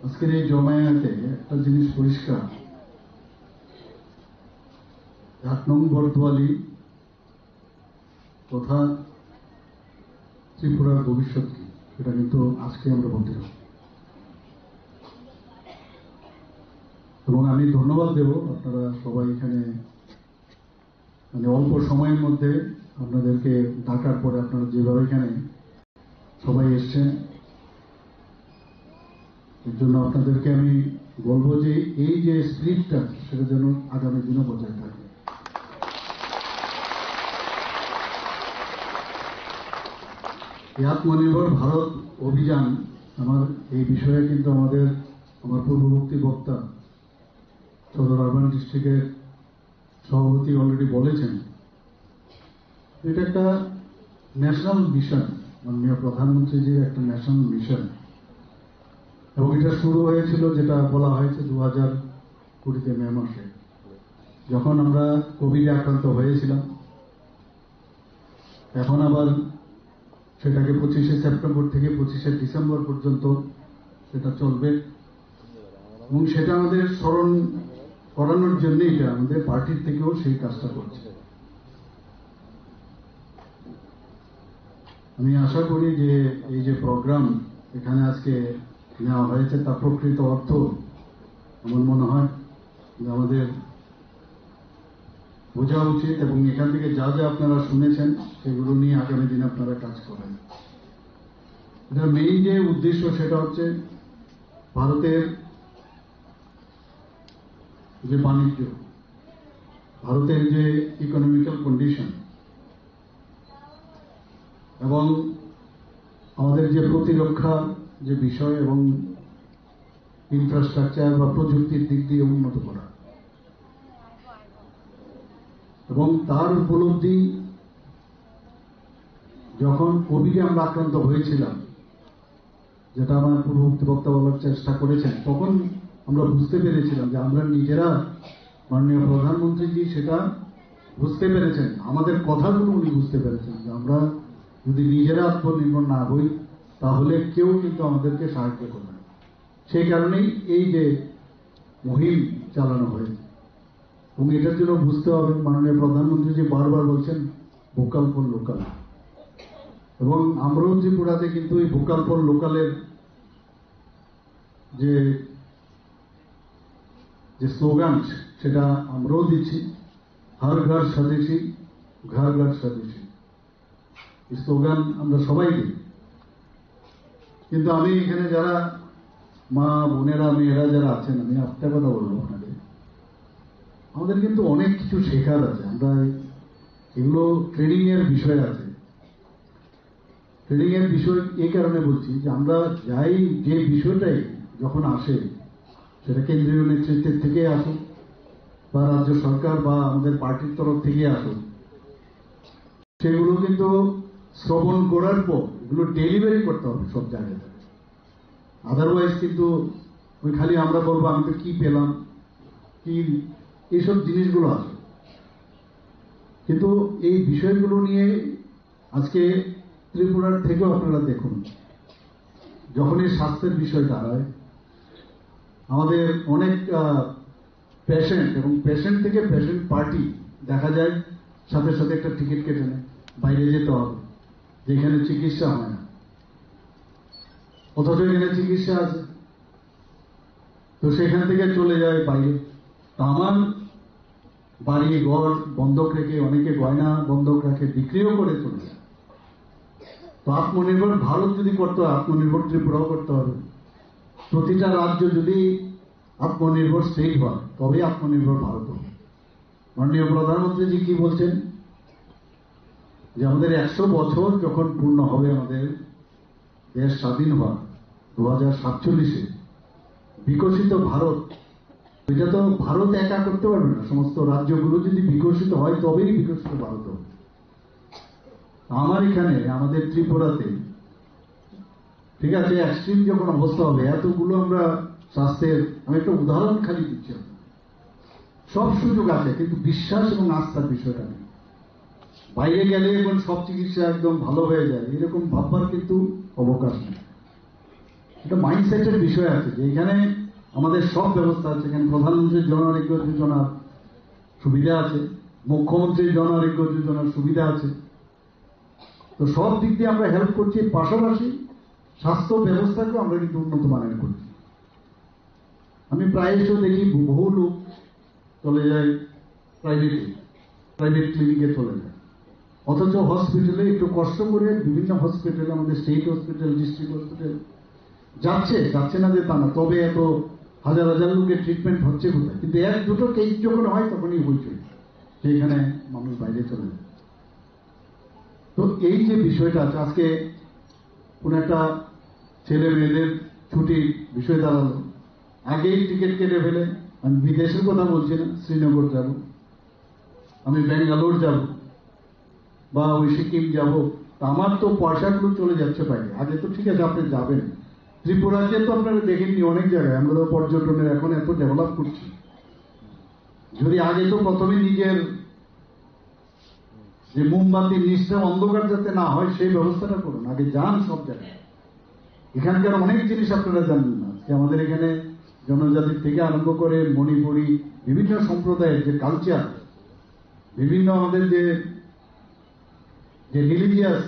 আজকের এই জমায়েতে একটা জিনিস পরিষ্কার, 8 নং বরদোয়ালি তথা ত্রিপুরার ভবিষ্যৎ কি সেটা কিন্তু আজকে আমরা বলতে পারি। এবং আমি ধন্যবাদ দেব, আপনারা সবাই এখানে অল্প সময়ের মধ্যে আপনাদেরকে ডাকার পরে আপনারা যেভাবে এখানে সবাই এসছেন, এর জন্য আপনাদেরকে আমি বলবো যে এই যে স্পিরিটটা সেটা যেন আগামী দিনে বজায় থাকে। আত্মনির্ভর ভারত অভিযান, আমার এই বিষয়ে কিন্তু আমার পূর্ববর্তী বক্তা সদর আরবান ডিস্ট্রিক্টের সভাপতি অলরেডি বলেছেন, এটা একটা ন্যাশনাল মিশন, মাননীয় প্রধানমন্ত্রীজির একটা ন্যাশনাল মিশন। এবং এটা শুরু হয়েছিল, যেটা বলা হয়েছে 2020 মে মাসে, যখন আমরা কোভিডে আক্রান্ত হয়েছিলাম। এখন আবার সেটাকে 25শে সেপ্টেম্বর থেকে 25শে ডিসেম্বর পর্যন্ত সেটা চলবে। এবং সেটা আমাদের স্মরণ করানোর জন্য এটা আমাদের পার্টির থেকেও সেই কাজটা করছে। আমি আশা করি যে এই যে প্রোগ্রাম এখানে আজকে নেওয়া হয়েছে তা প্রকৃত অর্থ আমার মনে হয় যে আমাদের বোঝা উচিত, এবং এখান থেকে যা যা আপনারা শুনেছেন সেগুলো নিয়ে আগামী দিনে আপনারা কাজ করেন। এটার মেইন যে উদ্দেশ্য সেটা হচ্ছে ভারতের যে বাণিজ্য, ভারতের যে ইকোনমিক্যাল কন্ডিশন এবং আমাদের যে প্রতিরক্ষা যে বিষয় এবং ইনফ্রাস্ট্রাকচার বা প্রযুক্তির দিক দিয়ে উন্নত করা, এবং তার উপলব্ধি যখন কোভিডে আমরা আক্রান্ত হয়েছিলাম, যেটা আমার পূর্ববর্তী বক্তা বলার চেষ্টা করেছেন, তখন আমরা বুঝতে পেরেছিলাম যে আমরা নিজেরা, মাননীয় প্রধানমন্ত্রীজি সেটা বুঝতে পেরেছেন, আমাদের কথাগুলো উনি বুঝতে পেরেছেন যে আমরা যদি নিজেরা আত্মনির্ভর না হই তাহলে কেউ কিন্তু আমাদেরকে সাহায্য করবে না। সেই কারণেই এই যে মুহিম চালানো হয়েছে, এবং এটার জন্য বুঝতে হবে মাননীয় প্রধানমন্ত্রীজি বারবার বলছেন ভোকাল ফর লোকাল, এবং আমরাও ত্রিপুরাতে কিন্তু এই ভোকাল ফর লোকালের যে স্লোগান সেটা আমরাও দিচ্ছি, হর ঘর স্বদেশী, ঘর ঘর স্বদেশী, এই স্লোগান আমরা সবাই দিই। কিন্তু আমি এখানে যারা মা বোনেরা মেয়েরা যারা আছেন, আমি একটা কথা বলবো আপনাদের, আমাদের কিন্তু অনেক কিছু শেখার আছে। আমরা এগুলো ট্রেনিং এর বিষয় আছে। ট্রেনিং এর বিষয় এই কারণে বলছি যে আমরা যাই, যে বিষয়টাই যখন আসে সেটা কেন্দ্রীয় নেতৃত্বের থেকে আসুক বা রাজ্য সরকার বা আমাদের পার্টির তরফ থেকে আসুক, সেগুলো কিন্তু শ্রবণ করার পর এগুলো ডেলিভারি করতে হবে সব জায়গায়। আদারওয়াইজ কিন্তু ওই খালি আমরা বলবো আমি তো কি পেলাম, কি এইসব জিনিসগুলো আছে। কিন্তু এই বিষয়গুলো নিয়ে আজকে ত্রিপুরার থেকেও আপনারা দেখুন, যখন এই স্বাস্থ্যের বিষয়টা হয়, আমাদের অনেক পেশেন্ট এবং পেশেন্ট থেকে পেশেন্ট পার্টি দেখা যায় সাথে সাথে একটা টিকিট কেটে নেয়, বাইরে যেতে হবে, যেখানে চিকিৎসা হয় না, অথচ এখানে চিকিৎসা আছে, তো সেখান থেকে চলে যায় বাইরে। তো আমার বাড়ি ঘর বন্ধক রেখে, অনেকে গয়না বন্ধক রাখে, বিক্রিও করে চলে যায়। তো আত্মনির্ভর ভারত যদি করতে হয়, আত্মনির্ভর ত্রিপুরাও করতে হবে। প্রতিটা রাজ্য যদি আত্মনির্ভর স্টেট হয় তবে আত্মনির্ভর ভারত হবে। মাননীয় প্রধানমন্ত্রীজি কি বলছেন যে আমাদের 100 বছর যখন পূর্ণ হবে আমাদের দেশ স্বাধীন হওয়া 2047-এ, বিকশিত ভারত, এটা তো ভারত একা করতে পারবে না, সমস্ত রাজ্যগুলো যদি বিকশিত হয় তবেই বিকশিত ভারত হবে। আমার এখানে আমাদের ত্রিপুরাতে ঠিক আছে, এক্সট্রিম যখন অবস্থা হবে, এতগুলো আমরা স্বাস্থ্যের, আমি একটা উদাহরণ খালি দিচ্ছি, সব সুযোগ আছে কিন্তু বিশ্বাস এবং আস্থার বিষয়টা নেই। বাইরে গেলে এবং সব চিকিৎসা একদম ভালো হয়ে যায় এরকম ভাববার কিন্তু অবকাশ নেই। একটা মাইন্ডসেটের বিষয় আছে যে এখানে আমাদের সব ব্যবস্থা আছে। এখানে প্রধানমন্ত্রীর জন আরোগ্য যোজনার সুবিধা আছে, মুখ্যমন্ত্রীর জন আরোগ্য যোজনার সুবিধা আছে। তো সব দিক দিয়ে আমরা হেল্প করছি, পাশাপাশি স্বাস্থ্য ব্যবস্থাকেও আমরা কিন্তু উন্নত মানের করছি। আমি প্রায়শই দেখি বহু লোক চলে যায় প্রাইভেট ক্লিনিকে চলে যায়, অথচ হসপিটালে একটু কষ্ট করে বিভিন্ন হসপিটালে, আমাদের স্টেট হসপিটাল, ডিস্ট্রিক্ট হসপিটাল যাচ্ছে না যে তা না, তবে এত হাজার হাজার লোকের ট্রিটমেন্ট হচ্ছে কোথায়? কিন্তু এক দুটো কেস যখন হয় তখনই হইচই, সেইখানে মানুষ বাইরে চলে যায়। তো এই যে বিষয়টা আছে, আজকে কোন একটা ছেলে মেয়েদের ছুটির বিষয় দাঁড়ালো, আগেই টিকিট কেটে ফেলে, আমি বিদেশের কথা বলছি না, শ্রীনগর যাব, আমি ব্যাঙ্গালোর যাব, বা ওই সিকিম যাব, আমার তো পয়সাগুলো চলে যাচ্ছে বাইরে। আগে তো ঠিক আছে আপনি যাবেন, ত্রিপুরাকে তো আপনারা দেখেননি অনেক জায়গায়, আমরা তো পর্যটনের এখন এত ডেভেলপ করছি। যদি আগে তো প্রথমে নিজের যে মোমবাতির নিচটা অন্ধকার যাতে না হয় সেই ব্যবস্থাটা করুন, আগে যান সব জায়গায়। এখানকার অনেক জিনিস আপনারা জানেন না, যে আমাদের এখানে জনজাতির থেকে আরম্ভ করে মণিপুরি বিভিন্ন সম্প্রদায়ের যে কালচার, বিভিন্ন আমাদের যে রিলিজিয়াস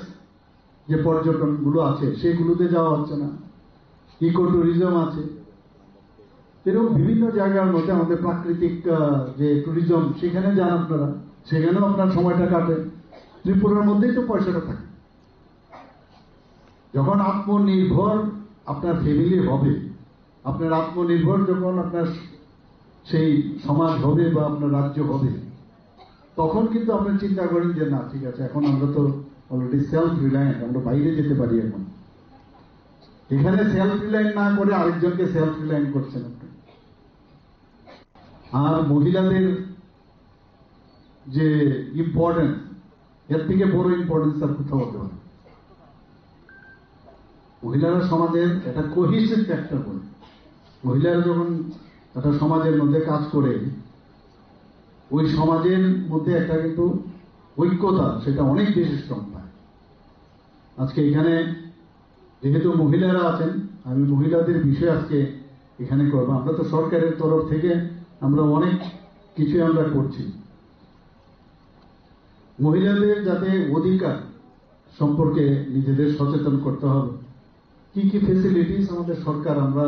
যে পর্যটনগুলো আছে সেগুলোতে যাওয়া হচ্ছে না, ইকো ট্যুরিজম আছে, এরকম বিভিন্ন জায়গার মধ্যে আমাদের প্রাকৃতিক যে ট্যুরিজম, সেখানে যান আপনারা, সেখানেও আপনার সময়টা কাটে। ত্রিপুরার মধ্যেই তো পয়সাটা থাকে। যখন আত্মনির্ভর আপনার ফ্যামিলি হবে, আপনার আত্মনির্ভর যখন আপনার সেই সমাজ হবে বা আপনার রাজ্য হবে, তখন কিন্তু আপনার চিন্তা করেন যে না ঠিক আছে, এখন আমরা তো অলরেডি সেলফ রিলায়েন্ট, আমরা বাইরে যেতে পারি। এখন এখানে সেলফ রিলায়েন্ট না করে আরেকজনকে সেলফ রিলায়েন্ট করছেন আপনি। আর মহিলাদের যে ইম্পর্টেন্স, এর থেকে বড় ইম্পর্টেন্স আর কোথাও হতে পারে। মহিলারা সমাজের একটা কোহিসিভ ফ্যাক্টর বলে, মহিলারা যখন একটা সমাজের মধ্যে কাজ করে, ওই সমাজের মধ্যে একটা কিন্তু ঐক্যতা, সেটা অনেক বেশি স্ট্রং পায়। আজকে এখানে যেহেতু মহিলারা আছেন, আমি মহিলাদের বিষয়ে আজকে এখানে করবো। আমরা তো সরকারের তরফ থেকে আমরা অনেক কিছু আমরা করছি। মহিলাদের যাতে অধিকার সম্পর্কে নিজেদের সচেতন করতে হবে, কি কি ফেসিলিটিস আমাদের সরকার আমরা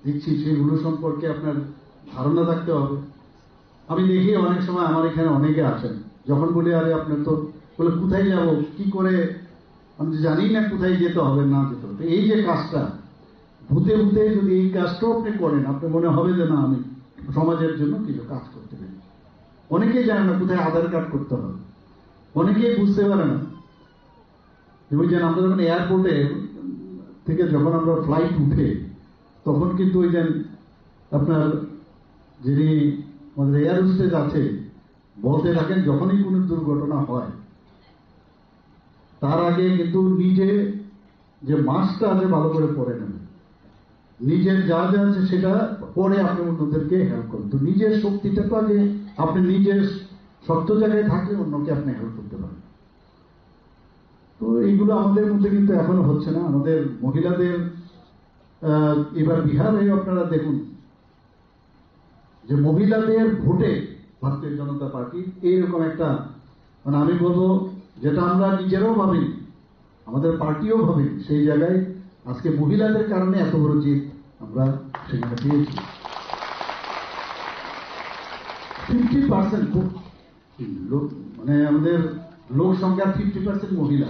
দিচ্ছি সেগুলো সম্পর্কে আপনার ধারণা থাকতে হবে। আমি দেখি অনেক সময় আমার এখানে অনেকে আসেন, যখন বলি আরে আপনার তো বলে কোথায় যাব, কি করে, আমি জানি না কোথায় যেতে হবে না যেতে হবে। এই যে কাজটা ভূতে ভূতে যদি এই কাজটাও আপনি করেন, আপনি মনে হবে যে না আমি সমাজের জন্য কিছু কাজ করতে পারি। অনেকেই জানে না কোথায় আধার কার্ড করতে হবে, অনেকেই বুঝতে পারে না। বুঝছেন, আমরা যখন এয়ারপোর্টে থেকে যখন আমরা ফ্লাইট উঠে, তখন কিন্তু ওই যে আপনার যিনি আমাদের এয়ার হোস্টেস আছে বলতে থাকেন, যখনই কোনো দুর্ঘটনা হয় তার আগে কিন্তু নিজে যে মাস্কটা আছে ভালো করে পরে নেবেন, নিজের যা যা আছে সেটা পরে আপনি অন্যদেরকে হেল্প করুন। তো নিজের শক্তিটা তো আগে আপনি নিজের শক্ত জায়গায় থাকলে অন্যকে আপনি হেল্প করতে পারেন। তো এইগুলো আমাদের মধ্যে কিন্তু এখনো হচ্ছে না। আমাদের মহিলাদের এবার বিহারে আপনারা দেখুন যে মহিলাদের ভোটে ভারতীয় জনতা পার্টি এইরকম একটা, মানে আমি বলবো যেটা আমরা নিজেরাও ভাবি, আমাদের পার্টিও ভাবি, সেই জায়গায় আজকে মহিলাদের কারণে এত বড় জিত আমরা সেখানে পেয়েছি। 50% মানে আমাদের লোক সংখ্যার 50% মহিলা।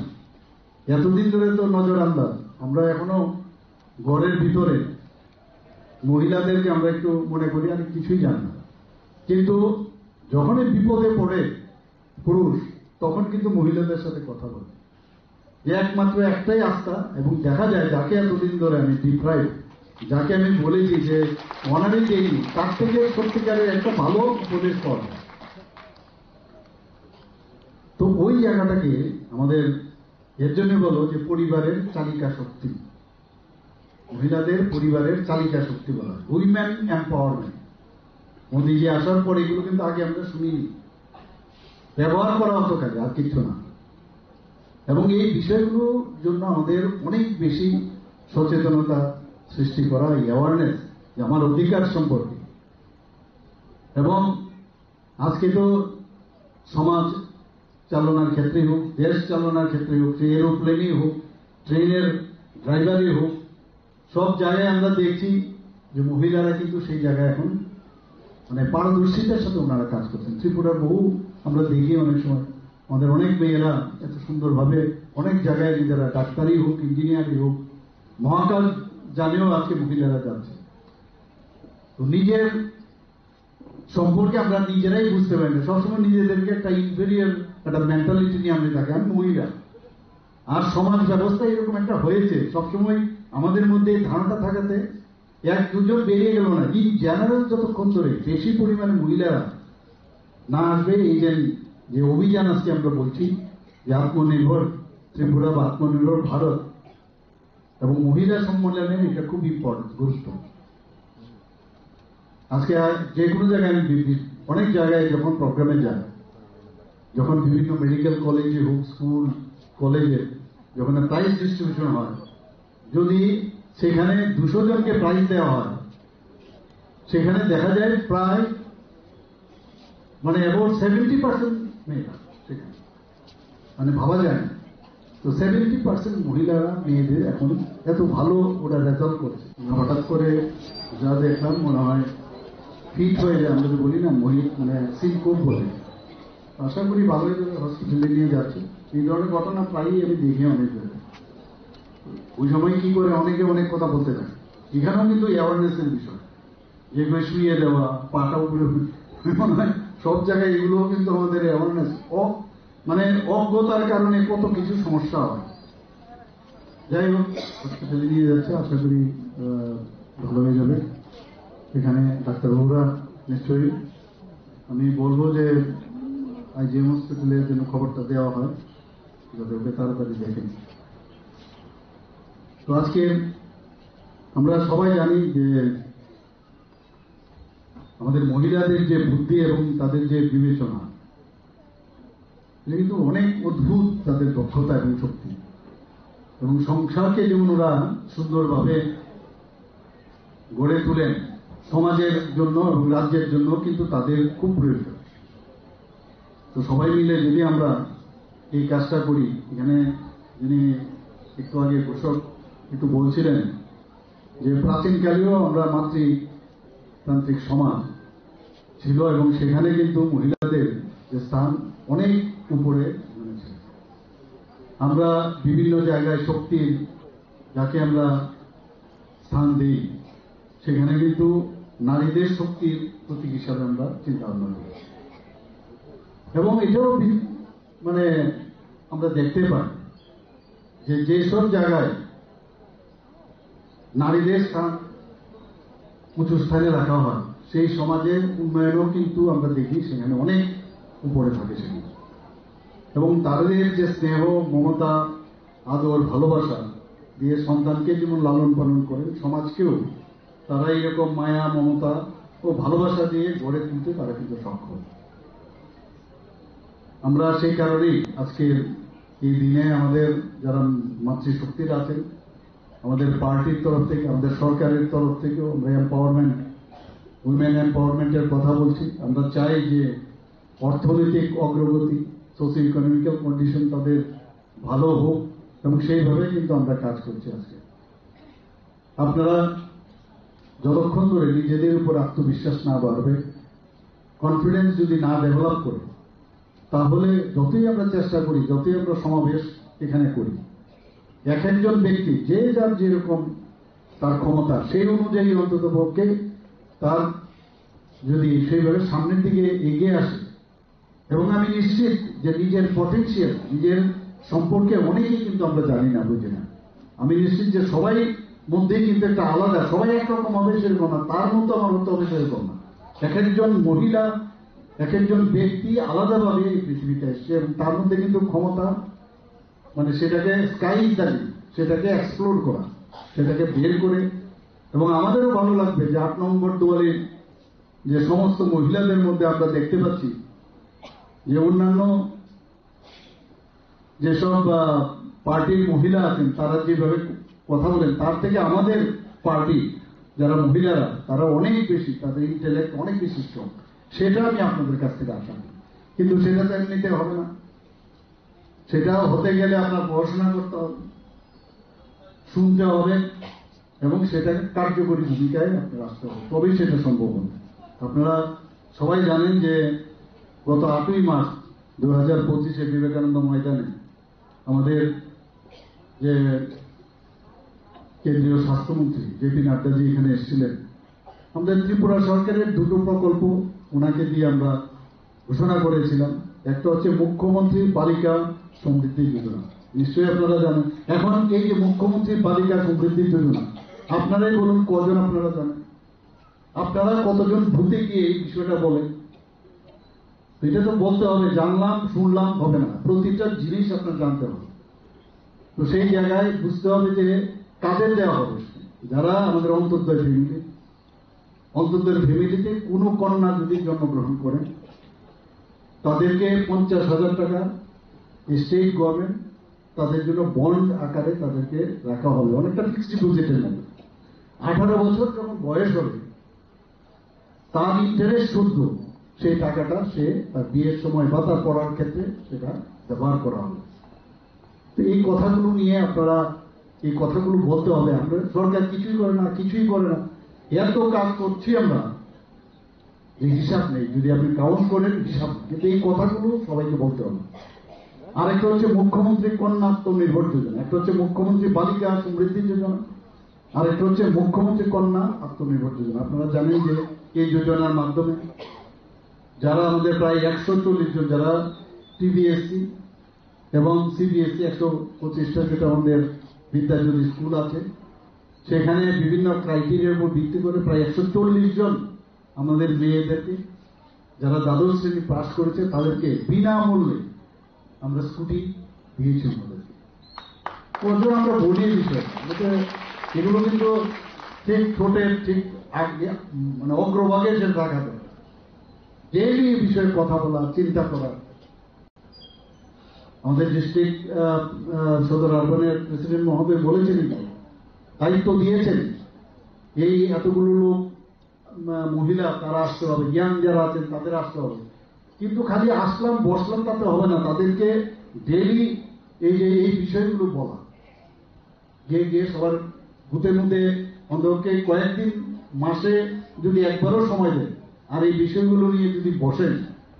এতদিন ধরে তো নজর আন্দাজ, আমরা এখনো ঘরের ভিতরে মহিলাদেরকে আমরা একটু মনে করি আর কিছুই জানি না, কিন্তু যখনই বিপদে পড়ে পুরুষ, তখন কিন্তু মহিলাদের সাথে কথা বলে। একমাত্র একটাই আস্থা, এবং দেখা যায় যাকে এতদিন ধরে আমি ডিপ্রাইভ, যাকে আমি বলেছি যে অনারে দেইনি, তার থেকে সত্যিকারের একটা ভালো উপদেশ পাওয়া যায়। তো ওই জায়গাটাকে আমাদের এর জন্য বলো যে পরিবারের চালিকা শক্তি, মহিলাদের পরিবারের চালিকা শক্তি বলা হয়, উইমেন এম্পাওয়ারমেন্ট। মোদীজি আসার পর এগুলো কিন্তু আগে আমরা শুনিনি, ব্যবহার করা হতো কাজে, আর কিছু না। এবং এই বিষয়গুলোর জন্য আমাদের অনেক বেশি সচেতনতা সৃষ্টি করা, এই অ্যাওয়ারনেস যে আমার অধিকার সম্পর্কে। এবং আজকে তো সমাজ চালনার ক্ষেত্রে হোক, দেশ চালনার ক্ষেত্রে হোক, সে এরোপ্লেনই হোক, ট্রেনের ড্রাইভারই হোক, সব জায়গায় আমরা দেখছি যে মহিলারা কিন্তু সেই জায়গায় এখন মানে পারদর্শিতার সাথে ওনারা কাজ করছেন। ত্রিপুরার বহু আমরা দেখি অনেক সময় আমাদের অনেক মেয়েরা এত সুন্দরভাবে অনেক জায়গায় নিজেরা ডাক্তারি হোক, ইঞ্জিনিয়ারই হোক, মহাকাশ জানেও আজকে মহিলারা যাচ্ছে। তো নিজের সম্পর্কে আমরা নিজেরাই বুঝতে পারি না, সবসময় নিজেদেরকে একটা ইনফেরিয়ার একটা মেন্টালিটি নিয়ে আমরা থাকি, আমি মহিলা। আর সমাজ ব্যবস্থা এরকম একটা হয়েছে, সবসময় আমাদের মধ্যে এই ধারণাটা থাকাতে এক দুজন বেরিয়ে গেল না, ইন জেনারেল যতক্ষণ ধরে বেশি পরিমাণে মহিলারা না আসবে, এই যে অভিযান আজকে আমরা বলছি যে আত্মনির্ভর ত্রিপুরা বা আত্মনির্ভর ভারত এবং মহিলা সম্মেলনের, এটা খুব ইম্পর্টেন্ট, গুরুত্ব। আজকে যে কোনো জায়গায় আমি অনেক জায়গায় যখন প্রোগ্রামে যাই, যখন বিভিন্ন মেডিকেল কলেজে হোক, স্কুল কলেজে যখন প্রাইজ ডিস্ট্রিবিউশন হয়, যদি সেখানে 200 জনকে প্রাইজ দেওয়া হয়, সেখানে দেখা যায় প্রায় মানে অ্যাবাউট 70% মেয়েরা সেখানে, মানে ভাবা যায় না। তো 70% মহিলারা মেয়েদের এখন এত ভালো ওরা রেজাল্ট করছে। হঠাৎ করে যা দেখলাম মনে হয় ফিট হয়ে যায়, আমরা যদি বলি না মানে সিনকোপ বলে, আশা করি ভালোই হসপিটালে নিয়ে যাচ্ছে। এই ধরনের ঘটনা প্রায়ই আমি দেখি অনেক জায়গায়। ওই সময় কি করে অনেকে অনেক কথা বলতে থাকে, এখানেও কিন্তু অ্যাওয়ারনেসের বিষয়, যেগুলো শুয়ে দেওয়া, পাটা উপরে, মনে হয় সব জায়গায় এগুলো কিন্তু আমাদের অ্যাওয়ারনেস, মানে অজ্ঞতার কারণে কত কিছু সমস্যা হয়। যাই হোক, হসপিটালে নিয়ে যাচ্ছে, আশা করি ভালো হয়ে যাবে। এখানে ডাক্তারবাবুরা নিশ্চয়ই, আমি বলবো যে আইজিএম হসপিটালের জন্য খবরটা দেওয়া হয় যাতে ওকে তাড়াতাড়ি দেখেন। তো আজকে আমরা সবাই জানি যে আমাদের মহিলাদের যে বুদ্ধি এবং তাদের যে বিবেচনা, এটা কিন্তু অনেক অদ্ভুত, তাদের দক্ষতা এবং শক্তি, এবং সংসারকে যেমন ওরা সুন্দরভাবে গড়ে তোলেন, সমাজের জন্য এবং রাজ্যের জন্য কিন্তু তাদের খুব প্রয়োজন। তো সবাই মিলে যদি আমরা এই কাজটা করি, এখানে যিনি একটু আগে ঘোষক একটু বলছিলেন যে প্রাচীনকালেও আমরা মাতৃতান্ত্রিক সমাজ ছিল এবং সেখানে কিন্তু মহিলাদের যে স্থান অনেক উপরে ছিল। আমরা বিভিন্ন জায়গায় শক্তির যাকে আমরা স্থান দিই, সেখানে কিন্তু নারীদের শক্তির প্রতীক হিসাবে আমরা চিন্তা ভাবনা করি। এবং এটাও মানে আমরা দেখতে পাই যে যেসব জায়গায় নারীদের স্থান উঁচু স্থানে রাখা হয়, সেই সমাজের উন্নয়নও কিন্তু আমরা দেখি সেখানে অনেক উপরে থাকে সেখানে। এবং তাদের যে স্নেহ, মমতা, আদর, ভালোবাসা দিয়ে সন্তানকে যেমন লালন পালন করেন, সমাজকেও তারা এরকম মায়া, মমতা ও ভালোবাসা দিয়ে গড়ে তুলতে তারা কিন্তু সক্ষম। আমরা সেই কারণেই আজকের এই দিনে আমাদের যারা মাতৃশক্তির আছেন, আমাদের পার্টির তরফ থেকে, আমাদের সরকারের তরফ থেকেও আমরা এম্পাওয়ারমেন্ট, উইমেন এম্পাওয়ারমেন্টের কথা বলছি। আমরা চাই যে অর্থনৈতিক অগ্রগতি, সোশিও ইকোনমিক্যাল কন্ডিশন তাদের ভালো হোক, এবং সেইভাবে কিন্তু আমরা কাজ করছি আজকে। আপনারা যতক্ষণ ধরে নিজেদের উপর আত্মবিশ্বাস না বাড়বে, কনফিডেন্স যদি না ডেভেলপ করে, তাহলে যতই আমরা চেষ্টা করি, যতই আমরা সমাবেশ এখানে করি, এক একজন ব্যক্তি যে যার যেরকম তার ক্ষমতা, সেই অনুযায়ী অন্তত পক্ষে তার যদি সেইভাবে সামনের দিকে এগিয়ে আসে, এবং আমি নিশ্চিত যে নিজের পটেনশিয়াল, নিজের সম্পর্কে অনেকেই কিন্তু আমরা জানি না, বুঝি না। আমি নিশ্চিত যে সবাই মধ্যেই কিন্তু একটা আলাদা, সবাই একরকম হবে সেরকম না, তার মতো আমার হতে হবে সেরকম না। এক একজন মহিলা, এক একজন ব্যক্তি আলাদাভাবে এই পৃথিবীতে এসছে, এবং তার মধ্যে কিন্তু ক্ষমতা, মানে সেটাকে স্কাই ইত্যাদি, সেটাকে এক্সপ্লোর করা, সেটাকে বের করে। এবং আমাদেরও ভালো লাগবে যে 8 নম্বর দুয়ারের যে সমস্ত মহিলাদের মধ্যে আমরা দেখতে পাচ্ছি যে অন্যান্য যেসব পার্টির মহিলা আছেন তারা যেভাবে কথা বলেন, তার থেকে আমাদের পার্টি যারা মহিলারা তারা অনেক বেশি, তাদের ইন্টেলেক্ট অনেক বেশি স্ট্রং, সেটা আমি আপনাদের কাছ থেকে আশা করি। কিন্তু সেটা তো এমনিতে হবে না, সেটা হতে গেলে আপনার পড়াশোনা করতে হবে, শুনতে হবে এবং সেটাকে কার্যকরী ভূমিকায় আপনার আসতে হবে, তবেই সেটা সম্ভব হবে। আপনারা সবাই জানেন যে গত 8ই মার্চ 2025 বিবেকানন্দ ময়দানে আমাদের যে কেন্দ্রীয় স্বাস্থ্যমন্ত্রী জেপি নাড্ডাজি এখানে এসেছিলেন। আমাদের ত্রিপুরা সরকারের দুটো প্রকল্প ওনাকে দিয়ে আমরা ঘোষণা করেছিলাম। একটা হচ্ছে মুখ্যমন্ত্রী বালিকা সমৃদ্ধি যোজনা, নিশ্চয়ই আপনারা জানেন। এখন এই যে মুখ্যমন্ত্রী বালিকা সমৃদ্ধি যোজনা, আপনারাই বলুন কজন আপনারা জানেন? আপনারা কতজন ভূতে গিয়ে এই বিষয়টা বলেন? এটা তো বলতে হবে, জানলাম শুনলাম হবে না, প্রতিটা জিনিস আপনার জানতে হবে। তো সেই জায়গায় বুঝতে হবে যে কাদের দেওয়া হবে। যারা আমাদের অন্তর্দয় ফ্যামিলি, অন্তর্দয় ফ্যামিলিতে কোনো কন্যা যদি জন্মগ্রহণ করেন তাদেরকে 50,000 টাকা স্টেট গভর্নমেন্ট তাদের জন্য বন্ড আকারে তাদেরকে রাখা হবে, অনেকটা ফিক্সড ডিপোজিটের মতো। 18 বছর যখন বয়স হবে তার ইন্টারেস্ট শুদ্ধ সেই টাকাটা সে তার বিয়ের সময় বা তার পড়ার ক্ষেত্রে সেটা ব্যবহার করা হবে। তো এই কথাগুলো নিয়ে আপনারা এই কথাগুলো বলতে হবে। আমরা সরকার কিছুই করে না, কিছুই করে না, এত কাজ করছি আমরা, এই হিসাব নেই। যদি আপনি কাউন্ট করেন হিসাব, কিন্তু এই কথাগুলো সবাইকে বলতে হবে। আরেকটা হচ্ছে মুখ্যমন্ত্রী কন্যা আত্মনির্ভর যোজনা, একটা হচ্ছে মুখ্যমন্ত্রী বালিকা সমৃদ্ধি যোজনা, আরেকটা হচ্ছে মুখ্যমন্ত্রী কন্যা আত্মনির্ভর যোজনা। আপনারা জানেন যে এই যোজনার মাধ্যমে যারা আমাদের প্রায় 140 জন যারা টিবিএসসি এবং সিবিএসসি 125টা যেটা আমাদের বিদ্যাজ্যোতি স্কুল আছে, সেখানে বিভিন্ন ক্রাইটেরিয়ার উপর ভিত্তি করে প্রায় 140 জন আমাদের মেয়েদেরকে যারা দ্বাদশ শ্রেণী পাস করেছে তাদেরকে বিনামূল্যে আমরা স্কুটি দিয়েছি। আমাদেরকে কজন আমরা বলিয়ে বিষয়, এগুলো কিন্তু ঠিক ছোটের ঠিক আগে মানে অগ্রভাগে সে রাখা দরকার। ডেইলি এই বিষয়ে কথা বলা, চিন্তা করা। আমাদের ডিস্ট্রিক্ট সদর আরবানের প্রেসিডেন্ট মহোদয় বলেছেন, দায়িত্ব দিয়েছেন, এই এতগুলো লোক মহিলা তারা আসতে হবে, ইয়াং যারা আছেন তাদের আসতে হবে। কিন্তু খালি আসলাম বসলাম তাতে হবে না, তাদেরকে ডেইলি এই যে এই বিষয়গুলো বলা, গিয়ে গিয়ে সবার ভূতের মধ্যে অন্তকে কয়েকদিন মাসে যদি একবারও সময় দেয় আর এই বিষয়গুলো নিয়ে যদি বসেন,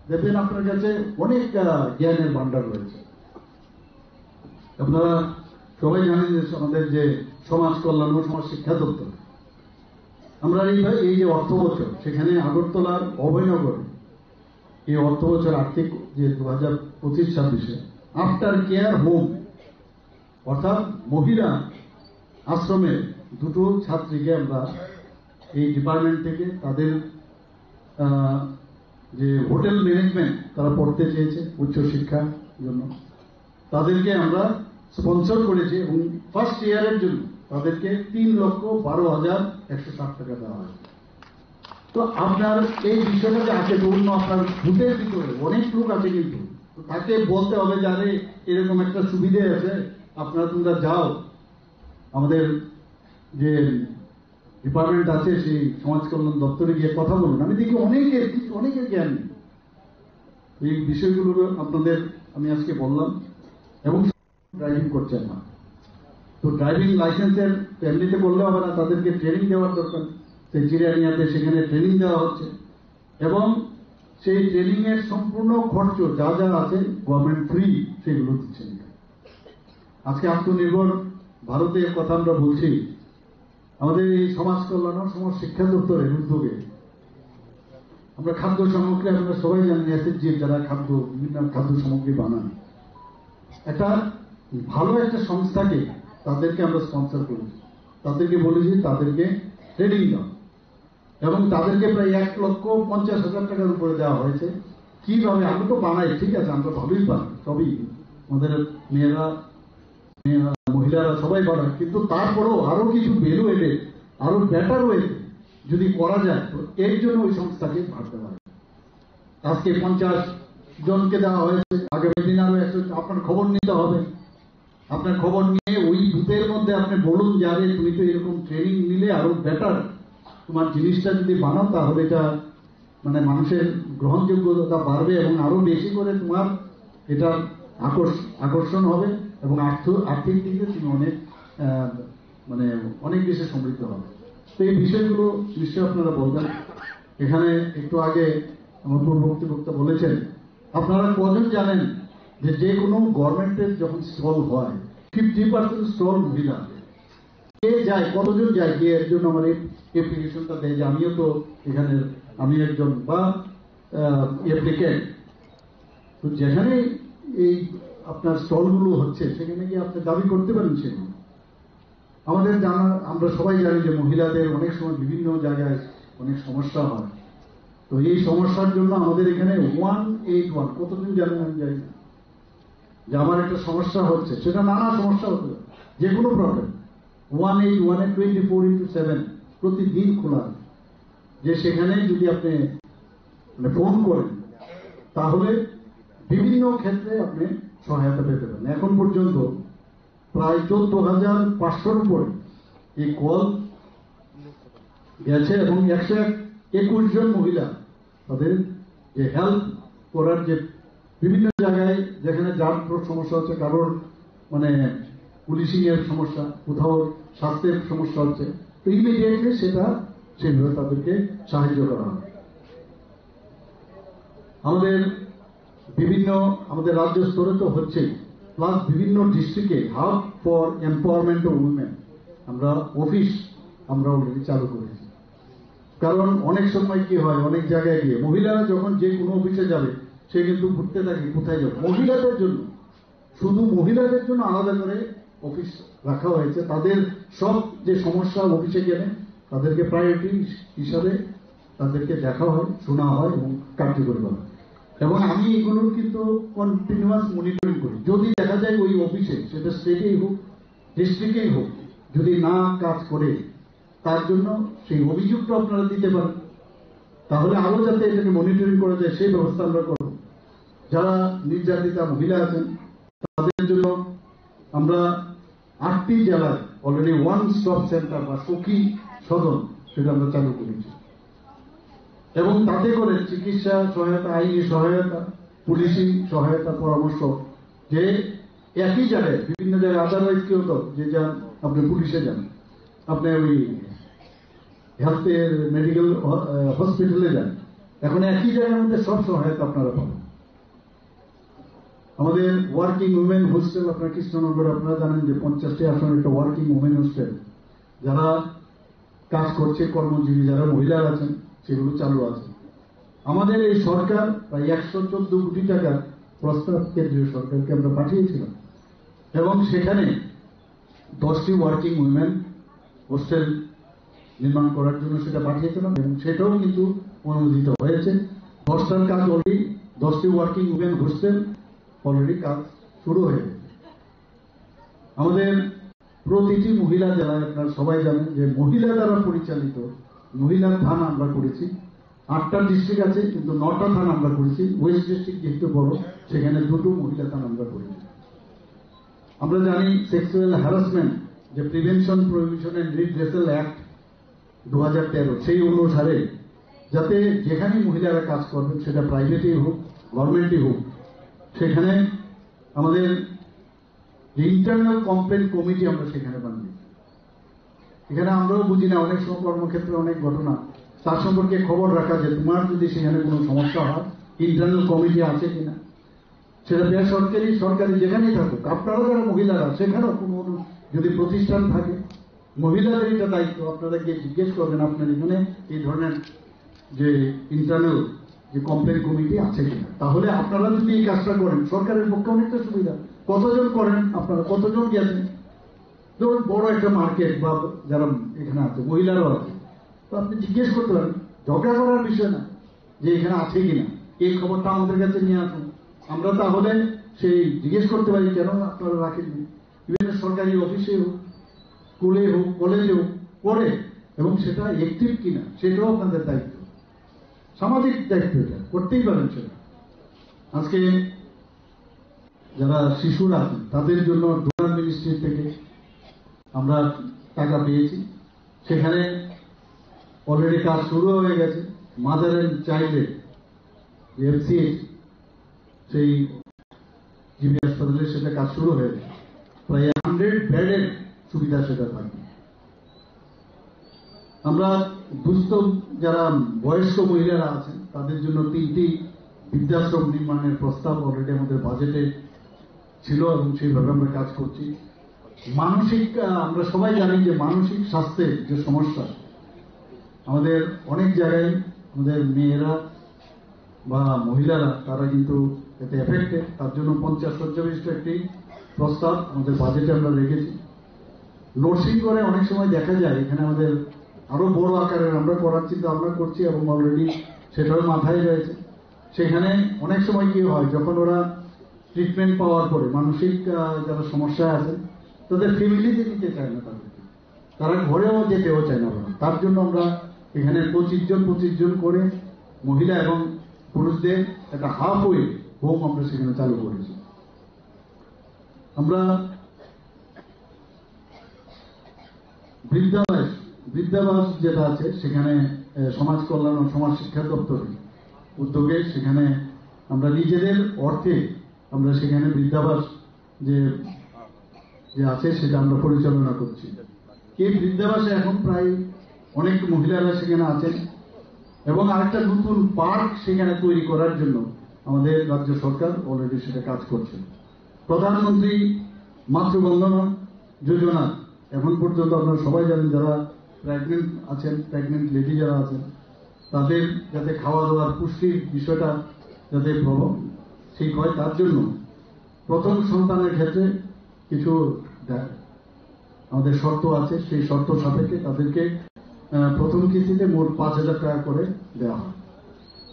দেখবেন আপনার কাছে অনেক জ্ঞানের ভান্ডার রয়েছে। আপনারা সবাই জানেন যে আমাদের যে সমাজ কল্যাণ ও সমাজ শিক্ষা দপ্তর, আমরা এই যে অর্থ বছর সেখানে আগরতলার অভয়নগরে এই অর্থ বছর আর্থিক যে 2025-26 আফটার কেয়ার হোম অর্থাৎ মহিলা আশ্রমের দুটো ছাত্রীকে আমরা এই ডিপার্টমেন্ট থেকে তাদের যে হোটেল ম্যানেজমেন্ট তারা পড়তে চেয়েছে উচ্চশিক্ষার জন্য, তাদেরকে আমরা স্পন্সর করেছি এবং ফার্স্ট ইয়ারের জন্য তাদেরকে 3,12,160 টাকা দেওয়া হয়। তো আপনার এই বিষয়টা যে আছে অন্য আপনার ভূতের ভিতরে অনেক লোক আছে, কিন্তু তাকে বলতে হবে যে আরে এরকম একটা সুবিধে আছে, আপনারা তোমরা যাও, আমাদের যে ডিপার্টমেন্ট আছে সেই সমাজ কল্যাণ দপ্তরে গিয়ে কথা বলুন। আমি দেখি অনেকের জ্ঞান নেই। এই বিষয়গুলো আপনাদের আমি আজকে বললাম। এবং ড্রাইভিং করছেন না, তো ড্রাইভিং লাইসেন্সের এমনিতে করলে হবে না, তাদেরকে ট্রেনিং দেওয়ার দরকার। সেই চিড়িয়ানিয়াতে সেখানে ট্রেনিং দেওয়া হচ্ছে এবং সেই ট্রেনিং এর সম্পূর্ণ খরচ যা যা আছে গভর্নমেন্ট ফ্রি সেগুলো দিচ্ছেন। আজকে আত্মনির্ভর ভারতের কথা আমরা বলছি, আমাদের এই সমাজ কল্যাণ ও সমাজ শিক্ষা দপ্তরের উদ্যোগে আমরা খাদ্য সামগ্রী, আপনারা সবাই জানেন এসএসজি যারা বিভিন্ন খাদ্য সামগ্রী বানান, একটা ভালো একটা সংস্থাকে তাদেরকে আমরা স্পন্সর করেছি, তাদেরকে বলেছি তাদেরকে ট্রেনিং দাও এবং তাদেরকে প্রায় 1,50,000 টাকার উপরে দেওয়া হয়েছে। কিভাবে আমরা তো বানাই, ঠিক আছে, আমরা ভালোই বানাই, সবই আমাদের মেয়েরা মহিলারা সবাই বানায়, কিন্তু তারপরেও আরো কিছু ভ্যালু এডে আরো বেটার ওয়েতে যদি করা যায় তো এর জন্য ওই সংস্থাকে ভাবতে হয়। আজকে 50 জনকে দেওয়া হয়েছে, আগামী দিন আরো 100। আপনার খবর নিতে হবে আপনার খবর নিয়ে ওই বুথের মধ্যে আপনি বলুন যে আরে তুমি তো এরকম ট্রেনিং নিলে আরো বেটার তোমার জিনিসটা যদি বানাও তাহলে এটা মানে মানুষের গ্রহণযোগ্যতা বাড়বে এবং আরো বেশি করে তোমার এটা আকর্ষণ হবে এবং আর্থিক দিক দিয়ে তুমি অনেক মানে অনেক বেশি সমৃদ্ধ হবে। তো এই বিষয়গুলো নিশ্চয়ই আপনারা বলবেন। এখানে একটু আগে আমার পূর্ববর্তী বক্তা বলেছেন, আপনারা কজন জানেন যে যে কোনো গভর্নমেন্টের যখন স্টল হয় 50% স্টল মহিলা। কে যায়, কতজন যায় গিয়ে এর জন্য আমার অ্যাপ্লিকেশনটা দেয় যে আমিও তো এখানে আমি একজন বা অ্যাপ্লিকেন্ট। তো যেখানে এই আপনার স্টলগুলো হচ্ছে সেখানে গিয়ে আপনি দাবি করতে পারেন সেগুলো। আমাদের জানা আমরা সবাই জানি যে মহিলাদের অনেক সময় বিভিন্ন জায়গায় অনেক সমস্যা হয়। তো এই সমস্যার জন্য আমাদের এখানে 181 কতদিন জানেন আমি জানি না, যে আমার একটা সমস্যা হচ্ছে, সেটা নানা সমস্যা হতে পারে, যে কোনো প্রবলেম 181 24/7 প্রতিদিন খোলা, যে সেখানে যদি আপনি মানে ফোন করেন তাহলে বিভিন্ন ক্ষেত্রে আপনি সহায়তা পেতে পারেন। এখন পর্যন্ত প্রায় 14,500-র উপরে এই কল গেছে এবং 121 জন মহিলা তাদের যে হেল্প করার যে বিভিন্ন জায়গায় যেখানে যার সমস্যা হচ্ছে, কারোর মানে পুলিশিং এর সমস্যা, কোথাও স্বাস্থ্যের সমস্যা হচ্ছে, তো ইমিডিয়েটলি সেটা সেইভাবে তাদেরকে সাহায্য করা হয়। আমাদের রাজ্য স্তরে তো হচ্ছেই, প্লাস বিভিন্ন ডিস্ট্রিক্টে hub for empowerment of women আমরা অফিস আমরা অলরেডি চালু করেছি। কারণ অনেক সময় কি হয়, অনেক জায়গায় গিয়ে মহিলারা যখন যে কোনো অফিসে যাবে সে কিন্তু ঘুরতে থাকে কোথায় যাবে। মহিলাদের জন্য, শুধু মহিলাদের জন্য আলাদা করে অফিস রাখা হয়েছে। তাদের সব যে সমস্যা অফিসে গেলে তাদেরকে প্রায়োরিটি হিসাবে তাদেরকে দেখা হয়, শোনা হয় এবং কার্যকরী করা হয়। এবং আমি এগুলোর কিন্তু কন্টিনিউয়াস মনিটরিং করি। যদি দেখা যায় ওই অফিসে, সেটা স্টেটেই হোক ডিস্ট্রিক্টেই হোক, যদি না কাজ করে তার জন্য সেই অভিযোগটা আপনারা দিতে পারেন, তাহলে আরো যাতে এটাকে মনিটরিং করা যায় সেই ব্যবস্থা আমরা করব। যারা নির্যাতিতা মহিলা আছেন তাদের জন্য আমরা 8টি জেলায় অলরেডি ওয়ান স্টপ সেন্টার বা সখী সদন সেটা আমরা চালু করেছি এবং তাতে করে চিকিৎসা সহায়তা, আইনি সহায়তা, পুলিশি সহায়তা, পরামর্শ, যে একই জায়গায় বিভিন্ন জায়গায় আদারওয়াইজ কেউ তো যে যান আপনি পুলিশে যান, আপনি ওই হেলথের মেডিকেল হসপিটালে যান, এখন একই জায়গার মধ্যে সব সহায়তা আপনারা পাবেন। আমাদের ওয়ার্কিং উমেন হোস্টেল আপনার কৃষ্ণনগর আপনারা জানেন যে 50টি আসনের একটা ওয়ার্কিং উমেন হোস্টেল, যারা কাজ করছে কর্মজীবী যারা মহিলারা আছেন সেগুলো চালু আছে। আমাদের এই সরকার প্রায় 114 কোটি টাকার প্রস্তাব কেন্দ্রীয় সরকারকে আমরা পাঠিয়েছিলাম এবং সেখানে 10টি ওয়ার্কিং উইমেন হোস্টেল নির্মাণ করার জন্য সেটা পাঠিয়েছিলাম এবং সেটাও কিন্তু অনুমোদিত হয়েছে। 10টার কাজ অলরেডি, 10টি ওয়ার্কিং উইমেন হোস্টেল অলরেডি কাজ শুরু হয়ে গেছে। আমাদের প্রতিটি মহিলা জেলায় আপনারা সবাই জানেন যে মহিলা দ্বারা পরিচালিত মহিলা থানা আমরা করেছি। 8টা ডিস্ট্রিক্ট আছে কিন্তু 9টা থানা আমরা করেছি। ওয়েস্ট ডিস্ট্রিক্ট যেহেতু বড় সেখানে 2টো মহিলা থানা আমরা করেছি। আমরা জানি সেক্সুয়াল হ্যারাসমেন্ট যে prevention, prohibition and redressal act 2013 সেই অনুসারে যাতে যেখানে মহিলারা কাজ করবেন সেটা প্রাইভেটই হোক গভর্নমেন্টই হোক, সেখানে আমাদের ইন্টারনাল কমপ্লেন কমিটি আমরা সেখানে বানাই। এখানে আমরাও বুঝি না, অনেক সময় কর্মক্ষেত্রে অনেক ঘটনা, তার সম্পর্কে খবর রাখা যে তোমার যদি সেখানে কোনো সমস্যা হয় ইন্টারনাল কমিটি আছে কিনা, সেটা বেসরকারি সরকারি যেখানেই থাকুক, আপনারা যারা মহিলারা সেখানেও কোনো যদি প্রতিষ্ঠান থাকে মহিলাদের এটা দায়িত্ব, আপনারা গিয়ে জিজ্ঞেস করবেন আপনার এখানে এই ধরনের যে ইন্টারনাল যে কমপ্লেন কমিটি আছে কিনা। তাহলে আপনারা যদি এই কাজটা করেন সরকারের পক্ষে অনেকটা সুবিধা। কতজন করেন আপনারা, কতজন গেছেন, ধরুন বড় একটা মার্কেট বা যারা এখানে আছে মহিলারাও আছে, তো আপনি জিজ্ঞেস করতে পারেন, ঝগড়া করার বিষয় না, যে এখানে আছে কিনা এই খবরটা আমাদের কাছে নিয়ে আসুন। আমরা তাহলে সেই জিজ্ঞেস করতে পারি কেন আপনারা রাখেননি। বিভিন্ন সরকারি অফিসে হোক, স্কুলে হোক, কলেজে হোক করে, এবং সেটা অ্যাক্টিভ কিনা সেটাও আপনাদের দায়িত্ব, সামাজিক দায়িত্ব, এটা করতেই পারেন। সেটা আজকে যারা শিশুরা আছেন তাদের জন্য ডোনার মিনিস্ট্রি থেকে আমরা টাকা পেয়েছি। সেখানে অলরেডি কাজ শুরু হয়ে গেছে। মাদার অ্যান্ড চাইল্ডের এমসিএইচ সেই জিবি হাসপাতালে সেটা কাজ শুরু হয়ে গেছে। প্রায় 100 বেডের সুবিধা সেটা থাকবে। আমরা দুস্থ যারা বয়স্ক মহিলারা আছেন তাদের জন্য 3টি বৃদ্ধাশ্রম নির্মাণের প্রস্তাব অলরেডি আমাদের বাজেটে ছিল এবং সেইভাবে আমরা কাজ করছি। মানসিক আমরা সবাই জানি যে মানসিক স্বাস্থ্যের যে সমস্যা আমাদের অনেক জায়গায় আমাদের মেয়েরা বা মহিলারা তারা কিন্তু এতে এফেক্টেড। তার জন্য 50 শয্যা বিশিষ্ট একটি প্রস্তাব আমাদের বাজেটে আমরা রেখেছি। লোডশেডিং করে অনেক সময় দেখা যায় এখানে আমাদের আরো বড় আকারের আমরা করার চিন্তা আমরা করছি এবং অলরেডি সেটাও মাথায় রয়েছে। সেখানে অনেক সময় কি হয়, যখন ওরা ট্রিটমেন্ট পাওয়ার পরে মানসিক যারা সমস্যা আছে তাদের ফ্যামিলিতে নিতে চায় না, তারা ঘরেও যেতেও চায় না। তার জন্য আমরা এখানে 25 জন করে মহিলা এবং পুরুষদের একটা হাফওয়ে হোম আমরা সেখানে চালু করেছি। আমরা বৃদ্ধাবাস যেটা আছে সেখানে সমাজ কল্যাণ ও সমাজ শিক্ষা দপ্তরের উদ্যোগে সেখানে আমরা নিজেদের অর্থে আমরা সেখানে বৃদ্ধাবাস যে আছে সেটা আমরা পরিচালনা করছি। এই বৃদ্ধাবাসে এখন প্রায় অনেক মহিলারা সেখানে আছেন এবং আরেকটা নতুন পার্ক সেখানে তৈরি করার জন্য আমাদের রাজ্য সরকার অলরেডি সেটা কাজ করছে। প্রধানমন্ত্রী মাতৃবন্দনা যোজনা এখন পর্যন্ত আপনারা সবাই জানেন, যারা প্রেগনেন্ট আছেন, প্রেগনেন্ট লেডি যারা আছেন তাদের যাতে খাওয়া দাওয়ার পুষ্টির বিষয়টা যাতে ঠিক হয় তার জন্য প্রথম সন্তানের ক্ষেত্রে কিছু আমাদের শর্ত আছে। সেই শর্ত সাপেক্ষে তাদেরকে প্রথম কিস্তিতে মোট 5,000 টাকা করে দেওয়া হয়।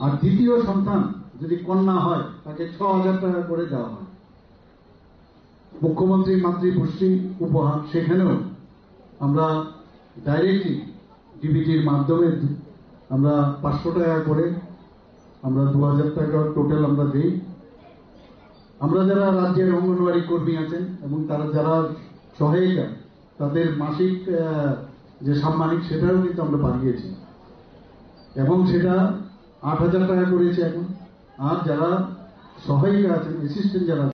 আর দ্বিতীয় সন্তান যদি কন্যা হয় তাকে 6,000 টাকা করে দেওয়া হয়। মুখ্যমন্ত্রী মাতৃপুষ্টি উপহার সেখানেও আমরা ডাইরেক্টলি ডিবিটির মাধ্যমে আমরা 500 টাকা করে আমরা 2,000 টাকা টোটাল আমরা দিই। আমরা যারা রাজ্যের অঙ্গনওয়াড়ি কর্মী আছেন এবং তারা যারা সহায়িকা তাদের মাসিক যে সাম্মানিক সেটাও কিন্তু আমরা বাড়িয়েছি এবং সেটা 8,000 টাকা করেছে এখন। আর যারা সহায়িকা আছেন, অ্যাসিস্ট্যান্ট যারা